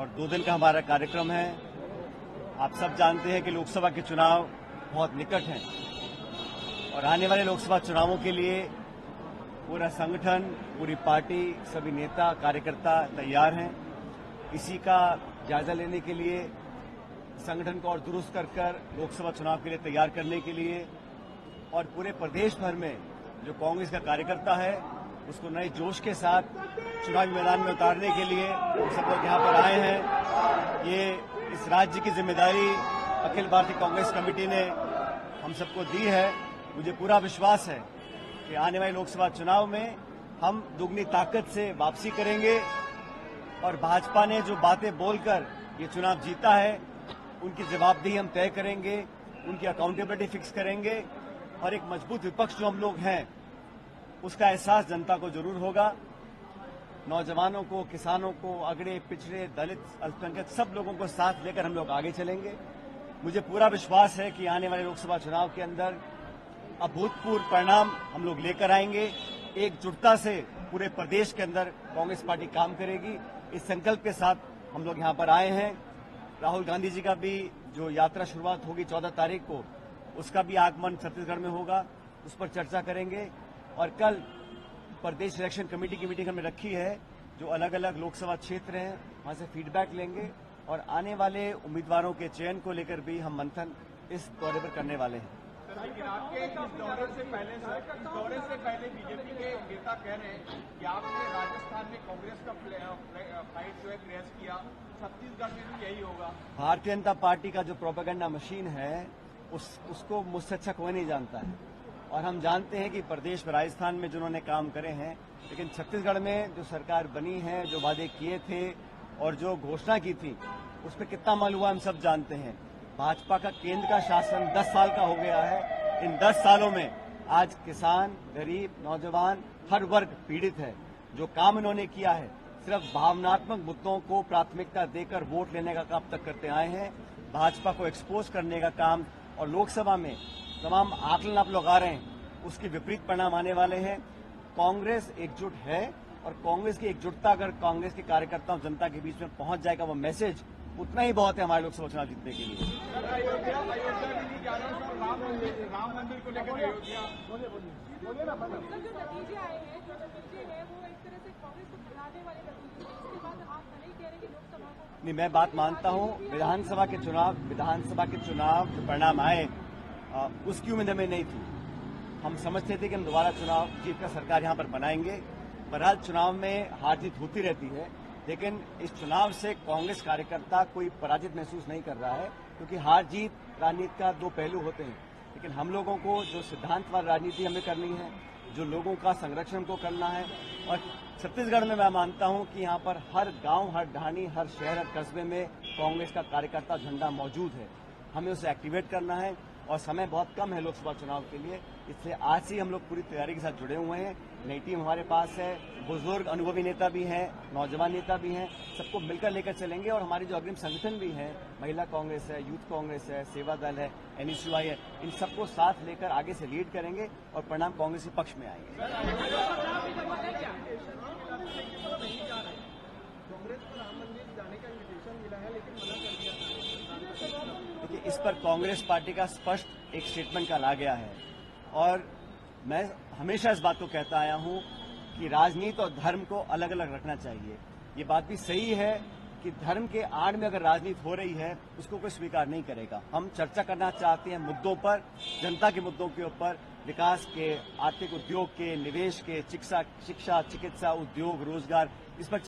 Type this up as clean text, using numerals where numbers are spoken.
और 2 दिन का हमारा कार्यक्रम है। आप सब जानते हैं कि लोकसभा के चुनाव बहुत निकट हैं और आने वाले लोकसभा चुनावों के लिए पूरा संगठन, पूरी पार्टी, सभी नेता, कार्यकर्ता तैयार हैं। इसी का जायजा लेने के लिए संगठन को और दुरुस्त कर लोकसभा चुनाव के लिए तैयार करने के लिए और पूरे प्रदेश भर में जो कांग्रेस का कार्यकर्ता है उसको नए जोश के साथ चुनावी मैदान में उतारने के लिए हम सब लोग यहाँ पर आए हैं। ये इस राज्य की जिम्मेदारी अखिल भारतीय कांग्रेस कमेटी ने हम सबको दी है। मुझे पूरा विश्वास है कि आने वाले लोकसभा चुनाव में हम दुगनी ताकत से वापसी करेंगे और भाजपा ने जो बातें बोलकर ये चुनाव जीता है उनकी जवाबदेही हम तय करेंगे, उनकी अकाउंटेबिलिटी फिक्स करेंगे और एक मजबूत विपक्ष जो हम लोग हैं उसका एहसास जनता को जरूर होगा। नौजवानों को, किसानों को, अगड़े पिछड़े, दलित, अल्पसंख्यक सब लोगों को साथ लेकर हम लोग आगे चलेंगे। मुझे पूरा विश्वास है कि आने वाले लोकसभा चुनाव के अंदर अभूतपूर्व परिणाम हम लोग लेकर आएंगे। एकजुटता से पूरे प्रदेश के अंदर कांग्रेस पार्टी काम करेगी, इस संकल्प के साथ हम लोग यहाँ पर आए हैं। राहुल गांधी जी का भी जो यात्रा शुरुआत होगी 14 तारीख को, उसका भी आगमन छत्तीसगढ़ में होगा, उस पर चर्चा करेंगे। और कल प्रदेश इलेक्शन कमेटी की मीटिंग हमने रखी है, जो अलग अलग लोकसभा क्षेत्र हैं वहां से फीडबैक लेंगे और आने वाले उम्मीदवारों के चयन को लेकर भी हम मंथन इस दौरे पर करने वाले हैं। लेकिन आपके इस दौरे से पहले बीजेपी के नेता कह रहे हैं कि आपने राजस्थान में कांग्रेस का फाइट जो है क्रैश किया, छत्तीसगढ़ में भी यही होगा। भारतीय जनता पार्टी का जो प्रोपेगेंडा मशीन है उसको मुझसे अच्छा कोई नहीं जानता है और हम जानते हैं कि प्रदेश में, राजस्थान में जिन्होंने काम करे हैं, लेकिन छत्तीसगढ़ में जो सरकार बनी है, जो वादे किए थे और जो घोषणा की थी उस पर कितना अमल हुआ हम सब जानते हैं। भाजपा का केंद्र का शासन 10 साल का हो गया है। इन 10 सालों में आज किसान, गरीब, नौजवान हर वर्ग पीड़ित है। जो काम इन्होंने किया है सिर्फ भावनात्मक मुद्दों को प्राथमिकता देकर वोट लेने का काम तक करते आए हैं। भाजपा को एक्सपोज करने का काम और लोकसभा में तमाम आकलन आप लोग आ रहे हैं, उसके विपरीत परिणाम आने वाले हैं। कांग्रेस एकजुट है और कांग्रेस की एकजुटता अगर कांग्रेस के कार्यकर्ताओं, जनता के बीच में पहुंच जाएगा वो मैसेज, उतना ही बहुत है हमारे लोकसभा चुनाव जीतने के लिए। राम मंदिर को लेकर अयोध्या नहीं, मैं बात मानता हूं विधानसभा के चुनाव जो परिणाम आए उसकी उम्मीद हमें नहीं थी। हम समझते थे कि हम दोबारा चुनाव जीतकर सरकार यहां पर बनाएंगे। बहरहाल चुनाव में हार जीत होती रहती है, लेकिन इस चुनाव से कांग्रेस कार्यकर्ता कोई पराजित महसूस नहीं कर रहा है, क्योंकि हार जीत राजनीति का 2 पहलू होते हैं। लेकिन हम लोगों को जो सिद्धांतवाद राजनीति हमें करनी है, जो लोगों का संरक्षण को करना है, और छत्तीसगढ़ में मैं मानता हूं कि यहां पर हर गांव, हर ढाणी, हर शहर, हर कस्बे में कांग्रेस का कार्यकर्ता झंडा मौजूद है। हमें उसे एक्टिवेट करना है और समय बहुत कम है लोकसभा चुनाव के लिए, इसलिए आज से हम लोग पूरी तैयारी के साथ जुड़े हुए हैं। नई टीम हमारे पास है, बुजुर्ग अनुभवी नेता भी हैं, नौजवान नेता भी हैं, सबको मिलकर लेकर चलेंगे। और हमारी जो अग्रिम संगठन भी है, महिला कांग्रेस है, यूथ कांग्रेस है, सेवा दल है, NSUI है, इन सबको साथ लेकर आगे से लीड करेंगे और परिणाम कांग्रेस के पक्ष में आएंगे। देखिए, इस पर कांग्रेस पार्टी का स्पष्ट एक स्टेटमेंट कल आ गया है और मैं हमेशा इस बात को कहता आया हूं कि राजनीति और धर्म को अलग अलग रखना चाहिए। ये बात भी सही है कि धर्म के आड़ में अगर राजनीति हो रही है उसको कोई स्वीकार नहीं करेगा। हम चर्चा करना चाहते हैं मुद्दों पर, जनता के मुद्दों के ऊपर, विकास के, आर्थिक उद्योग के, निवेश के, शिक्षा, चिकित्सा, उद्योग, रोजगार, इस पर